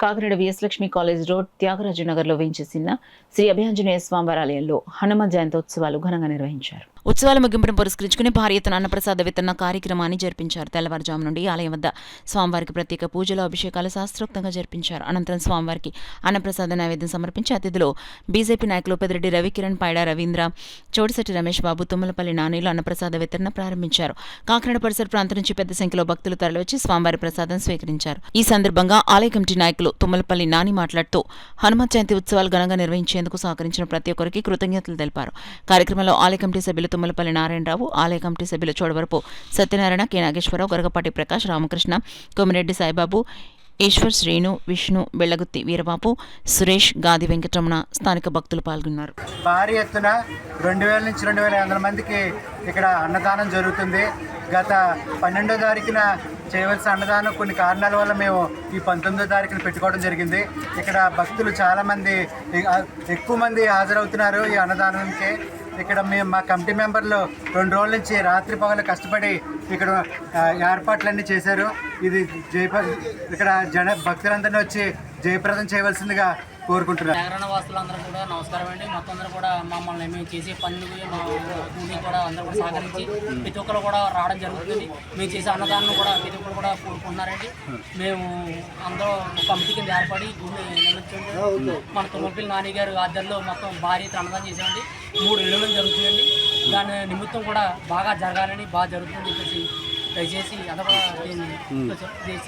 Kakinada VS Lakshmi college road Tyagaraju నగర్లో వేయించేసిన శ్రీ అభయాంజనేయ స్వామివారి ఆలయంలో హనుమ జయంతోత్సవాలు ఘనంగా నిర్వహించారు. ఉత్సవాల ముగింపును పురస్కరించుకుని భారీ ఎత్తున అన్నప్రసాద వితరణ కార్యక్రమాన్ని జరిపించారు. తెల్లవారుజాము నుండి ఆలయం వద్ద స్వామివారికి ప్రత్యేక పూజలు, అభిషేకాలు శాస్త్రోక్తంగా జరిపించారు. అనంతరం స్వామివారికి అన్నప్రసాద నైవేద్యం సమర్పించి అతిథులు బీజేపీ నాయకులు పెద్దిరెడ్డి రవికిరణ్, పైడా రవీంద్ర, చోడిశెట్టి రమేష్ బాబు, తుమ్మలపల్లి నానీలు అన్నప్రసాద వితరణ ప్రారంభించారు. కాకినాడ పరిసర ప్రాంతం నుంచి పెద్ద సంఖ్యలో భక్తులు తరలివచ్చి స్వామివారి ప్రసాదం స్వీకరించారు. ఈ సందర్భంగా ఆలయ కమిటీ నాయకులు తుమ్మలపల్లి నాని మాట్లాడుతూ హనుమ జయంతి ఉత్సవాలు ఘనంగా నిర్వహించేందుకు సహకరించిన ప్రతి ఒక్కరికి కృతజ్ఞతలు తెలిపారు. కార్యక్రమంలో ఆలయ కమిటీ సభ్యులు తుమ్మలపల్లి నారాయణరావు, ఆలయ కమిటీ సభ్యులు చోడవరపు సత్యనారాయణ, కె నాగేశ్వరరావు, గరగపాటి ప్రకాష్, రామకృష్ణ, కొమిరెడ్డి సాయిబాబు, ఈశ్వర్, శ్రీను, విష్ణు, బెళ్లగుత్తి వీరబాబు, సురేష్, గాది వెంకటరమణ, స్థానిక భక్తులు పాల్గొన్నారు. భారీ ఎత్తున 2000 నుంచి 2500 మందికి ఇక్కడ అన్నదానం జరుగుతుంది. గత 12వ తారీఖున చేయవలసిన అన్నదానం కొన్ని కారణాల వల్ల మేము ఈ 19వ తారీఖున పెట్టుకోవడం జరిగింది. ఇక్కడ భక్తులు చాలామంది ఎక్కువ మంది హాజరవుతున్నారు ఈ అన్నదానానికి. ఇక్కడ మేము మా కమిటీ మెంబర్లు 2 రోజుల నుంచి రాత్రి పగలు కష్టపడి ఇక్కడ ఏర్పాట్లన్నీ చేశారు. ఇది ఇక్కడ భక్తులందరినీ వచ్చి జయప్రదం చేయవలసిందిగా కోరుకుంటున్నారు. నగర వాసులందరూ కూడా నమస్కారం అండి. మొత్తం అందరూ కూడా మమ్మల్ని మేము చేసే పనులు మా కూలి కూడా అందరూ కూడా సహకరించి ప్రతి ఒక్కరు కూడా రావడం జరుగుతుంది. మేము చేసే అన్నదానం కూడా ప్రతి ఒక్కరు కూడా కోరుకుంటున్నారండి. మేము అందరూ కమిటీ కింద ఏర్పడి భూమి నిర్మించండి. మన తుమ్మలపల్లి నాని గారు ఆధ్వర్యంలో మొత్తం భారీ అన్నదానం చేసామండి. 3 ఇళ్ళలో జరుగుతుందండి. దాని నిమిత్తం కూడా బాగా జరగాలని, బాగా జరుగుతుందని చెప్పేసి దయచేసి అందరూ